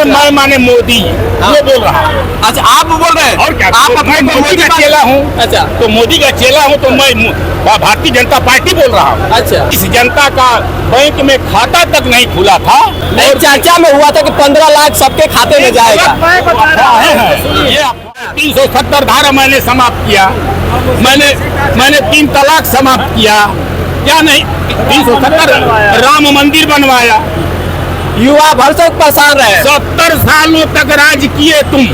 मैं माने मोदी ये बोल रहा हूँ। अच्छा, आप बोल रहे हैं? और क्या, आप मैं मोदी का चेला हूँ। अच्छा, तो मोदी का चेला हूँ तो मैं भारतीय जनता पार्टी बोल रहा हूँ। अच्छा, इस जनता का बैंक में खाता तक नहीं खुला था और चर्चा में हुआ था कि 15 लाख सबके खाते में जाएगा। ये 370 धारा मैंने समाप्त किया, मैंने 3 तलाक समाप्त किया, क्या नहीं 370 राम मंदिर बनवाया। युवा भरसक परेशान रहे। 70 सालों तक राज किए तुम।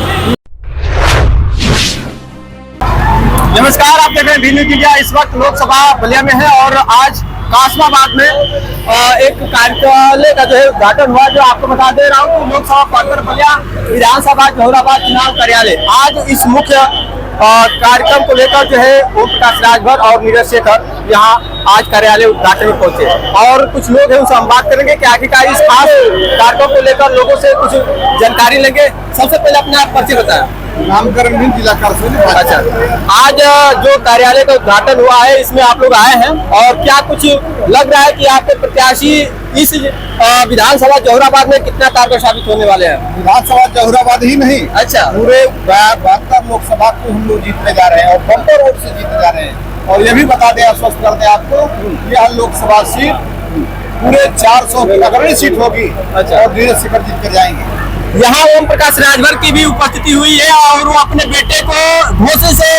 नमस्कार, आप देख रहे हैं वी न्यूज़ इंडिया। इस वक्त लोकसभा बलिया में है और आज कासमाबाद में एक कार्यालय का जो है उद्घाटन हुआ, जो आपको बता दे रहा हूँ कि लोकसभा पार्षद बलिया विधानसभा जौहराबाद चुनाव कार्यालय। आज इस मुख्य कार्यक्रम को लेकर जो है ओम प्रकाश राजभर और नीरज शेखर यहाँ आज कार्यालय उद्घाटन में पहुंचे और कुछ लोग हैं उनसे हम बात करेंगे कि आखिरकार इस खास कार्यक्रम को लेकर लोगों से कुछ जानकारी लेंगे। सबसे पहले अपने आप परिचय बताया। नामकरण जिला कार्यालय। अच्छा, आज जो कार्यालय का उद्घाटन हुआ है इसमें आप लोग आए हैं और क्या कुछ लग रहा है कि आपके प्रत्याशी इस विधानसभा जौहराबाद में कितना कारगर साबित होने वाले हैं? विधानसभा जौहराबाद ही नहीं, अच्छा, पूरे 72 लोकसभा को हम लोग जीतने जा रहे हैं और बम्पर वोट से जीतने जा रहे हैं। और ये भी बता दें, आश्वस्त कर दें आपको, यह लोकसभा सीट पूरे 400 की अग्रणी सीट होगी। अच्छा, और नीरज शेखर जीत कर जाएंगे। यहाँ ओम प्रकाश राजभर की भी उपस्थिति हुई है और वो अपने बेटे को घोषे से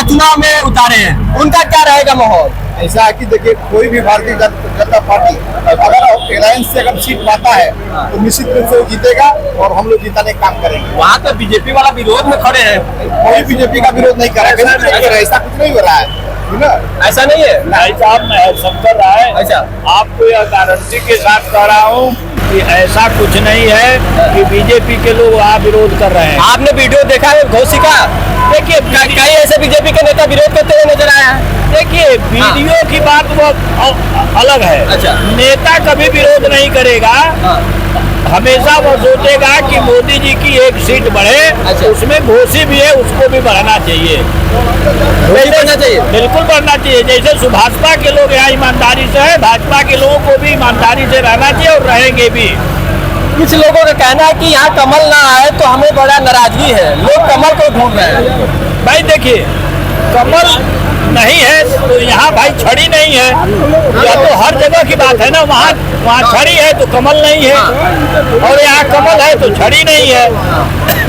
चुनाव में उतारे हैं। उनका क्या रहेगा माहौल? ऐसा है कि देखिए, कोई भी भारतीय जनता पार्टी अगर अलायंस से अगर सीट पाता है तो निश्चित रूप से वो जीतेगा और हम लोग जिताने का काम करेंगे। वहाँ तो बीजेपी वाला विरोध में खड़े हैं। कोई बीजेपी का विरोध नहीं कर रहा है, ऐसा कुछ नहीं हो रहा है ना? ऐसा नहीं है भाई साहब, मैं शंकर राय अच्छा, आपको यह गारंटी के साथ कह रहा हूँ कि ऐसा कुछ नहीं है कि बीजेपी के लोग वहाँ विरोध कर रहे हैं। आपने वीडियो देखा है घोषी का? देखिए, कई ऐसे बीजेपी के नेता विरोध करते हुए नजर आए हैं। देखिए, वीडियो की बात वो अलग है। अच्छा, नेता कभी विरोध नहीं करेगा, हमेशा वो सोचेगा कि मोदी जी की एक सीट बढ़े। अच्छा, उसमें घोषी भी है, उसको भी बढ़ना चाहिए, बढ़ना चाहिए, बिल्कुल बढ़ना चाहिए। जैसे भाजपा के लोग यहाँ ईमानदारी से है, भाजपा के लोगों को भी ईमानदारी से रहना चाहिए और रहेंगे भी। कुछ लोगों का कहना है कि यहाँ कमल ना आए तो हमें बड़ा नाराजगी है, लोग कमल को ढूंढ रहे हैं। भाई देखिए, कमल नहीं है तो यहाँ भाई छड़ी नहीं है, या तो हर जगह की बात है ना। वहाँ छड़ी है तो कमल नहीं है, और यहाँ कमल है तो छड़ी नहीं है।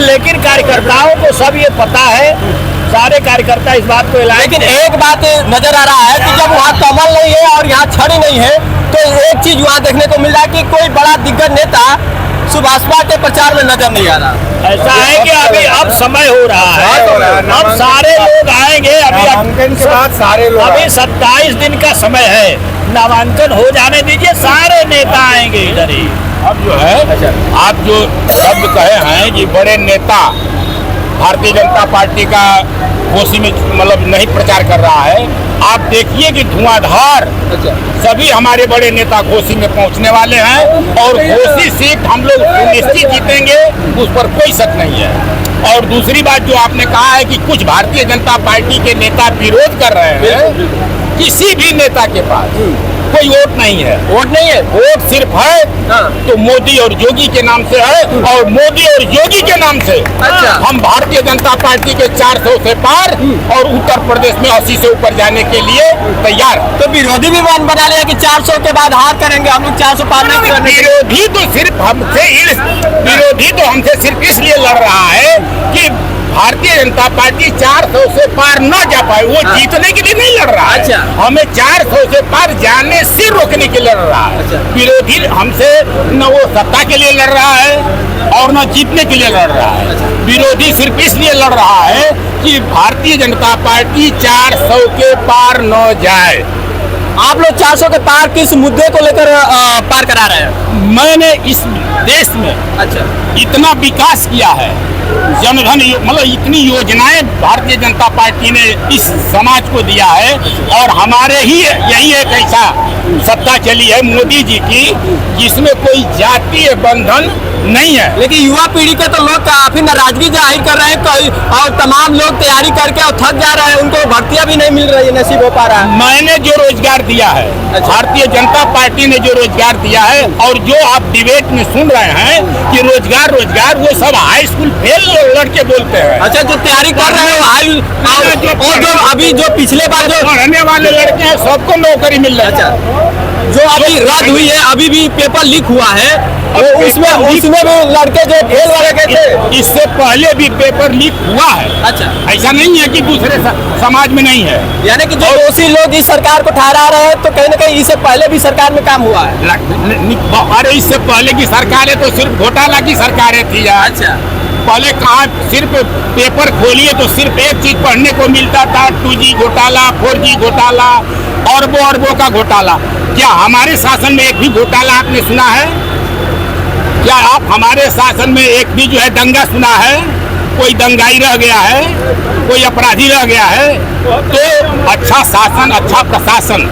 लेकिन कार्यकर्ताओं को सब ये पता है, सारे कार्यकर्ता इस बात को। लेकिन एक बात नजर आ रहा है कि जब वहाँ कमल नहीं है और यहाँ छड़ी नहीं है तो एक चीज वहाँ देखने को मिल रहा है कि कोई बड़ा दिग्गज नेता सुभाषपा के प्रचार में नजर नहीं आ रहा। ऐसा है कि अभी अब समय हो रहा है, अब सारे लोग आएंगे। नामांकन के बाद सारे लोग अभी 27 दिन का समय है, नामांकन हो जाने दीजिए, सारे नेता आएंगे इधर ही। अब जो है, आप जो शब्द कहे हैं कि बड़े नेता भारतीय जनता पार्टी का घोषी में मतलब नहीं प्रचार कर रहा है, आप देखिए कि धुआंधार सभी हमारे बड़े नेता घोषी में पहुंचने वाले हैं और घोषी सीट हम लोग निश्चित जीतेंगे, उस पर कोई शक नहीं है। और दूसरी बात जो आपने कहा है कि कुछ भारतीय जनता पार्टी के नेता विरोध कर रहे हैं, किसी भी नेता के पास कोई वोट नहीं है। वोट नहीं है, वोट सिर्फ है तो मोदी और योगी के नाम से है, और मोदी और योगी के नाम से हम भारतीय जनता पार्टी के 400 से पार और उत्तर प्रदेश में 80 से ऊपर जाने के लिए तैयार। तो विरोधी भी मन बना लिया कि 400 के बाद हार करेंगे, हम लोग 400 पार नहीं करेंगे। विरोधी तो हमसे सिर्फ इसलिए लड़ रहा है कि भारतीय जनता पार्टी 400 से पार न जा पाए, वो जीतने के लिए नहीं लड़ रहा है। अच्छा, हमें 400 से पार जाने से रोकने के लिए लड़ रहा है। अच्छा, विरोधी हमसे न वो सत्ता के लिए लड़ रहा है और न जीतने के लिए लड़ रहा है। अच्छा, विरोधी सिर्फ इसलिए लड़ रहा है कि भारतीय जनता पार्टी 400 के पार न जाए। आप लोग 400 के पार किस मुद्दे को लेकर पार करा रहे हैं? मैंने इस देश में अच्छा, इतना विकास किया है जनधन मतलब इतनी योजनाएं भारतीय जनता पार्टी ने इस समाज को दिया है। और हमारे ही यही एक ऐसा सत्ता चली है मोदी जी की जिसमें कोई जातीय बंधन नहीं है। लेकिन युवा पीढ़ी के तो लोग काफी नाराजगी जाहिर कर रहे हैं और तमाम लोग तैयारी करके और थक जा रहे हैं, उनको भर्तियां भी नहीं मिल रही है, नसीब हो पा रहा है। मैंने जो रोजगार दिया है, भारतीय जनता पार्टी ने जो रोजगार दिया है, और जो आप डिबेट में सुन रहे हैं कि रोजगार रोजगार, वो सब हाई स्कूल फेल लड़के बोलते हैं। अच्छा, जो तैयारी कर रहे हैं और जो अभी जो पिछले बार जो पढ़ने वाले लड़के हैं सबको नौकरी मिल रहा है। अच्छा, जो अभी रद्द हुई है, अभी भी पेपर लीक हुआ है, वो उसमें भी लड़के जो फेल लड़के थे, इससे पहले भी पेपर लीक हुआ है। अच्छा, ऐसा नहीं है कि दूसरे समाज में नहीं है। यानी कि जो दोषी लोग इस सरकार को ठहरा रहे हैं, तो कहीं ना कहीं इससे पहले भी सरकार में काम हुआ है। अरे इससे पहले की सरकारें तो सिर्फ घोटाला की सरकारें थी यार। अच्छा, पहले कहाँ सिर्फ पेपर खोलिए तो सिर्फ एक चीज पढ़ने को मिलता था, 2G घोटाला, 4G घोटाला, अरबों का घोटाला। क्या हमारे शासन में एक भी घोटाला आपने सुना है? क्या आप हमारे शासन में एक भी जो है दंगा सुना है? कोई दंगाई रह गया है? कोई अपराधी रह गया है? तो अच्छा शासन, अच्छा प्रशासन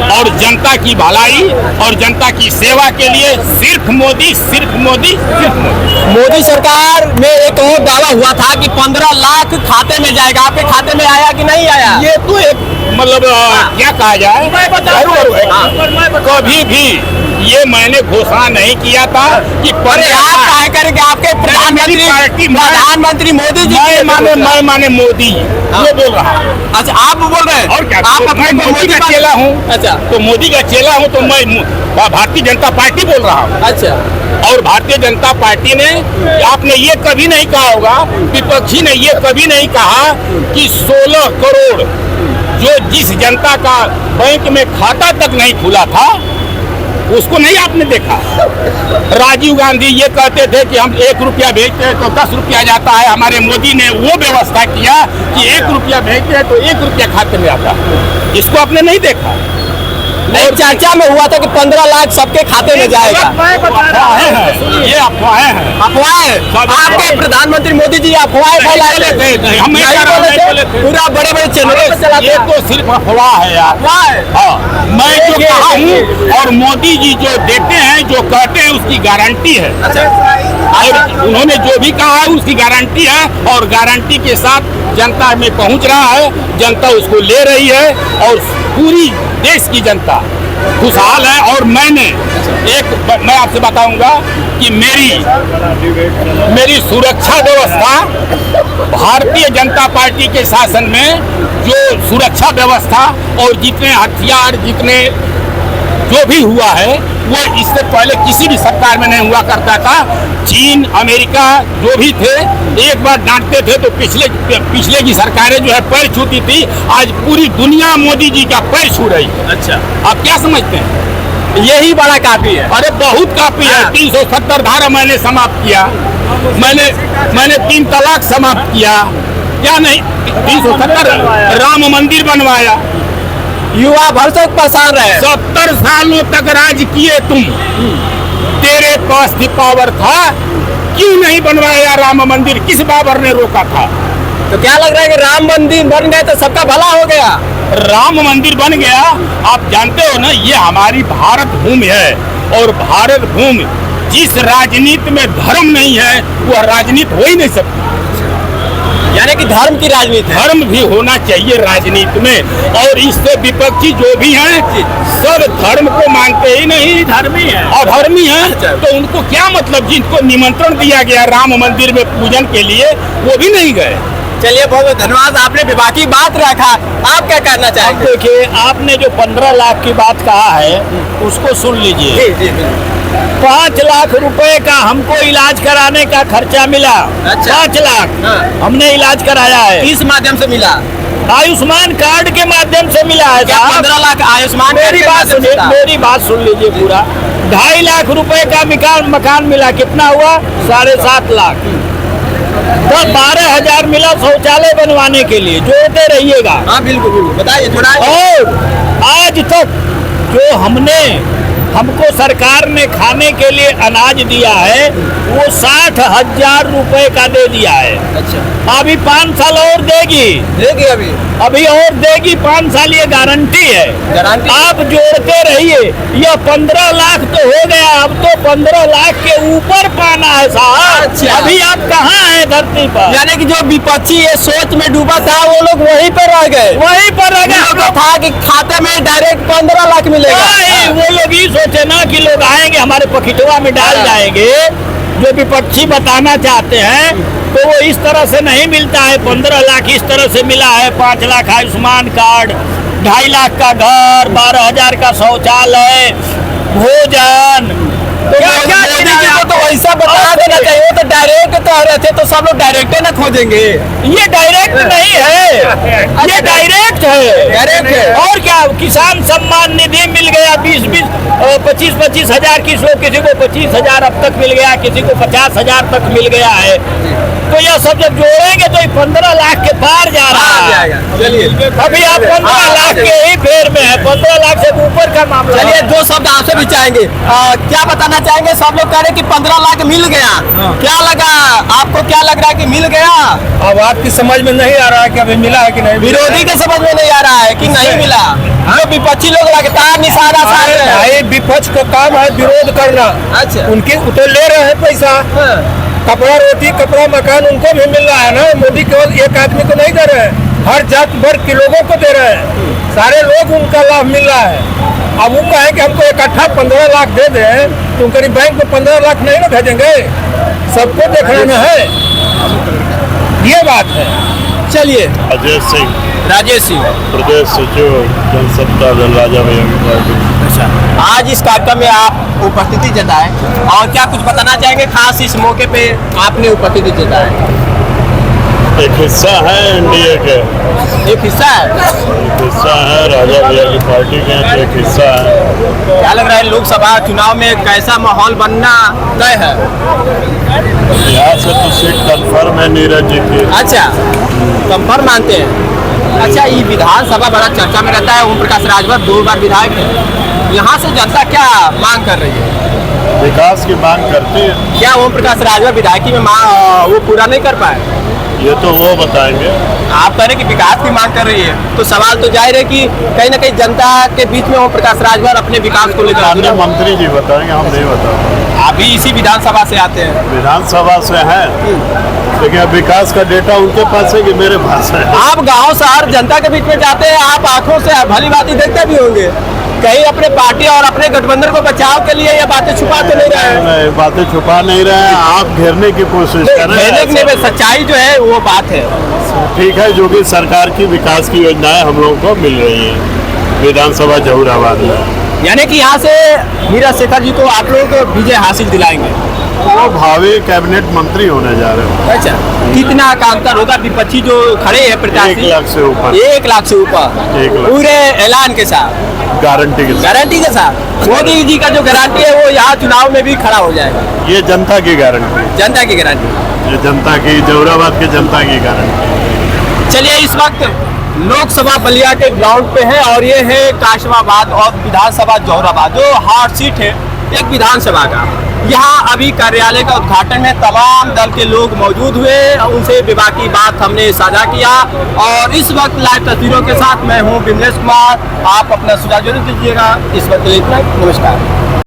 और जनता की भलाई और जनता की सेवा के लिए सिर्फ मोदी, सिर्फ मोदी, सिर्फ मोदी। मोदी सरकार में एक और दावा हुआ था कि 15 लाख खाते में जाएगा, आपके खाते में आया कि नहीं आया? ये तो एक मतलब क्या कहा जाए, कभी भी ये मैंने घोषणा नहीं किया था कि आप क्या करेंगे? आपके प्रधानमंत्री मोदी जी मैं माने मोदी ये बोल रहा हूँ। अच्छा, आप बोल रहे हैं? और क्या, आप मैं मोदी का चेला हूँ। अच्छा, तो मोदी का चेला हूँ तो मैं भारतीय जनता पार्टी बोल रहा हूँ। अच्छा, और भारतीय जनता पार्टी ने, आपने ये कभी नहीं कहा होगा, विपक्षी ने ये कभी नहीं कहा कि 16 करोड़ जो जिस जनता का बैंक में खाता तक नहीं खुला था उसको नहीं आपने देखा। राजीव गांधी ये कहते थे कि हम 1 रुपया भेजते हैं तो 10 रुपया जाता है। हमारे मोदी ने वो व्यवस्था किया कि 1 रुपया भेजते हैं तो 1 रुपया खाते में आता। इसको आपने नहीं देखा। और चर्चा में हुआ था कि 15 लाख सबके खाते में जाएगा। अफवाहें हैं, ये अफवाहें हैं। अफवाहें? आपके प्रधानमंत्री मोदी जी अफवाहें फैलाए थे, हम नहीं बोले थे। पूरा बड़े बड़े चैनलों पे चलाते ये हैं। तो सिर्फ अफवाह है यार। हाँ, मैं जो कहा हूँ और मोदी जी जो देते हैं, जो कहते हैं, उसकी गारंटी है। और उन्होंने जो भी कहा है उसकी गारंटी है, और गारंटी के साथ जनता में पहुंच रहा है, जनता उसको ले रही है, और पूरी देश की जनता खुशहाल है। और मैं आपसे बताऊंगा कि मेरी सुरक्षा व्यवस्था भारतीय जनता पार्टी के शासन में जो सुरक्षा व्यवस्था और जितने हथियार, जितने जो भी हुआ है वो इससे पहले किसी भी सरकार में नहीं हुआ करता था। चीन, अमेरिका जो भी थे एक बार डांटते थे तो पिछले की सरकारें जो है पैर छूती थी। आज पूरी दुनिया मोदी जी का पैर छू रही है। अच्छा, आप क्या समझते हैं? यही बड़ा काफी है। अरे बहुत काफी है। 370 धारा मैंने समाप्त किया, मैंने 3 तलाक समाप्त किया, क्या नहीं 370 राम मंदिर बनवाया। युवा भरसक परेशान रहे। 70 सालों तक राज किए तुम, तेरे पास भी पावर था, क्यों नहीं बनवाया राम मंदिर? किस बाबर ने रोका था? तो क्या लग रहा है कि राम मंदिर बन गए तो सबका भला हो गया? राम मंदिर बन गया। आप जानते हो ना, ये हमारी भारत भूमि है, और भारत भूमि जिस राजनीति में धर्म नहीं है वह राजनीति हो ही नहीं सकती। यानी कि धर्म की राजनीति, धर्म भी होना चाहिए राजनीति में। और इससे विपक्षी जो भी हैं सब धर्म को मानते ही नहीं, धर्मी है, अधर्मी है। तो उनको क्या मतलब? जिनको निमंत्रण दिया गया राम मंदिर में पूजन के लिए वो भी नहीं गए। चलिए, बहुत बहुत धन्यवाद। आपने विवादी बात रखा, आप क्या करना चाहेंगे? देखिए, आपने जो 15 लाख की बात कहा है उसको सुन लीजिए। जी, 5 लाख रुपए का हमको इलाज कराने का खर्चा मिला। अच्छा। 5 लाख हाँ। हमने इलाज कराया है। किस माध्यम से मिला? आयुष्मान कार्ड के माध्यम से मिला है। क्या 15 लाख आयुष्मान? मेरी बात सुन लीजिए पूरा। 2.5 लाख रुपए का मकान मिला। कितना हुआ? 7.5 लाख। तो 12,000 मिला शौचालय बनवाने के लिए। जोड़ते रहिएगा। हाँ, बिल्कुल बिल्कुल, बताइए थोड़ा। और आज तक जो हमको सरकार ने खाने के लिए अनाज दिया है वो 60,000 रुपए का दे दिया है। अच्छा, अभी 5 साल और देगी, देगी अभी और देगी 5 साल, ये गारंटी है। गारंटी। आप जोड़ते रहिए, ये 15 लाख तो हो गया, अब तो 15 लाख के ऊपर पाना है साहब। अच्छा। अभी आप कहाँ हैं धरती पर? यानी कि जो विपक्षी ये सोच में डूबा था वो लोग वहीं पर रह गए। वहीं पर रह गए। उन लोगों को था कि खाते में डायरेक्ट 15 लाख मिलेगा। नहीं, वो लोग ही सोचे ना कि लोग आएंगे हमारे पखिटवा में डाल जाएंगे। जो विपक्षी बताना चाहते हैं तो वो इस तरह से नहीं मिलता है। 15 लाख इस तरह से मिला है, 5 लाख आयुष्मान कार्ड, 2.5 लाख का घर, 12,000 का शौचालय, भोजन, तो मोदी जी को तो वैसा बता देना चाहिए। वो तो डायरेक्ट तो रहते तो सब लोग डायरेक्ट ना खोजेंगे। ये डायरेक्ट नहीं है, ये डायरेक्ट है। डायरेक्ट है। और क्या, किसान सम्मान निधि मिल गया 20-25 हजार, किसी को 25,000 अब तक मिल गया, किसी को 50,000 तक मिल गया है। तो यह सब जब जोड़ेंगे तो 15 लाख के पार जा रहा है। चलिए, अभी आप 15 लाख के ही फेर में है, 15 लाख से ऊपर का मामला। चलिए 2 शब्द आपसे भी चाहेंगे। क्या बताना चाहेंगे? सब लोग कह रहे कि 15 लाख मिल गया, क्या लगा आपको? क्या लग रहा है कि मिल गया? अब आपकी समझ में नहीं आ रहा है कि अभी मिला है कि नहीं? विरोधी के समझ में नहीं आ रहा है कि नहीं मिला। जो विपक्षी लोग लगातार निशाना साध रहे हैं। भाई विपक्ष का काम है विरोध करना। अच्छा, उनके तो ले रहे हैं पैसा, कपड़ा रोटी कपड़ा मकान उनको भी मिल रहा है ना। मोदी केवल एक आदमी को नहीं दे रहे हैं, हर जात वर्ग के लोगों को दे रहे हैं। सारे लोग उनका लाभ मिल रहा है। अब वो कहें कि हमको इकट्ठा 15 लाख दे दें तो उनके बैंक में 15 लाख नहीं ना भेजेंगे। सबको देखना है, ये बात है। चलिए। राजेश सिंह, प्रदेश सचिव जनसत्ता दल राजा भैया की पार्टी। आज इस कार्यक्रम में आप उपस्थिति जताए और क्या कुछ बताना चाहेंगे? खास इस मौके पे आपने उपस्थिति जताए। एक हिस्सा है एनडीए के, एक हिस्सा है, एक हिस्सा है राजा भैया की पार्टी के, एक हिस्सा है। क्या लग रहा है लोकसभा चुनाव में कैसा माहौल बनना तय है? यहाँ से तो सीट कंफर्म है नीरज जी की। अच्छा, कंफर्म मानते हैं। अच्छा, ये विधानसभा बड़ा चर्चा में रहता है। ओम प्रकाश राजभर 2 बार विधायक है। यहाँ से जनता क्या मांग कर रही है? विकास की मांग करती है। क्या ओम प्रकाश राजभर विधायकी में मांग वो पूरा नहीं कर पाए? ये तो वो बताएंगे। आप कह रहे कि विकास की मांग कर रही है, तो सवाल तो जाहिर है कि कहीं ना कहीं जनता के बीच में ओम प्रकाश राजभर अपने विकास को लेकर माननीय मंत्री जी बताएंगे, हम नहीं बताएंगे। आप भी इसी विधानसभा से आते हैं। विधानसभा से है, लेकिन अब विकास का डेटा उनके पास है कि मेरे पास है? आप गांव शहर जनता के बीच में जाते हैं, आप आंखों से भली बातें देखते भी होंगे। कहीं अपने पार्टी और अपने गठबंधन को बचाव के लिए ये बातें छुपा तो नहीं रहे हैं? नहीं, बातें छुपा नहीं रहे हैं। आप घेरने की कोशिश कर रहे हैं। घेरने में सच्चाई जो है वो बात है। ठीक है, जो कि सरकार की विकास की योजनाएं हम लोगों को मिल रही हैं विधानसभा जहूराबाद में। यानी कि यहाँ से नीरज शेखर जी को आप लोग विजय हासिल दिलाएंगे? वो भावी कैबिनेट मंत्री होने जा रहे हैं। अच्छा, कितना का अंतर होगा? विपक्षी जो खड़े हैं प्रत्याशी 1 लाख से ऊपर। 1 लाख से ऊपर, 1 लाख पूरे ऐलान के साथ, गारंटी के साथ। गारंटी के साथ। मोदी जी का जो गारंटी है वो यहाँ चुनाव में भी खड़ा हो जाएगा। ये जनता की गारंटी, जनता की गारंटी। ये जनता की, जहूराबाद के जनता की गारंटी। चलिए, इस वक्त लोकसभा बलिया के ग्राउंड पे है और ये है काशमाबाद और विधानसभा जहूराबाद, जो हॉट सीट है एक विधानसभा का। यहाँ अभी कार्यालय का उद्घाटन में तमाम दल के लोग मौजूद हुए, उनसे विवाह की बात हमने साझा किया। और इस वक्त लाइव तस्वीरों के साथ मैं हूँ विमलेश कुमार। आप अपना सुझाव जरूर दीजिएगा। इस वक्त इतना, नमस्कार।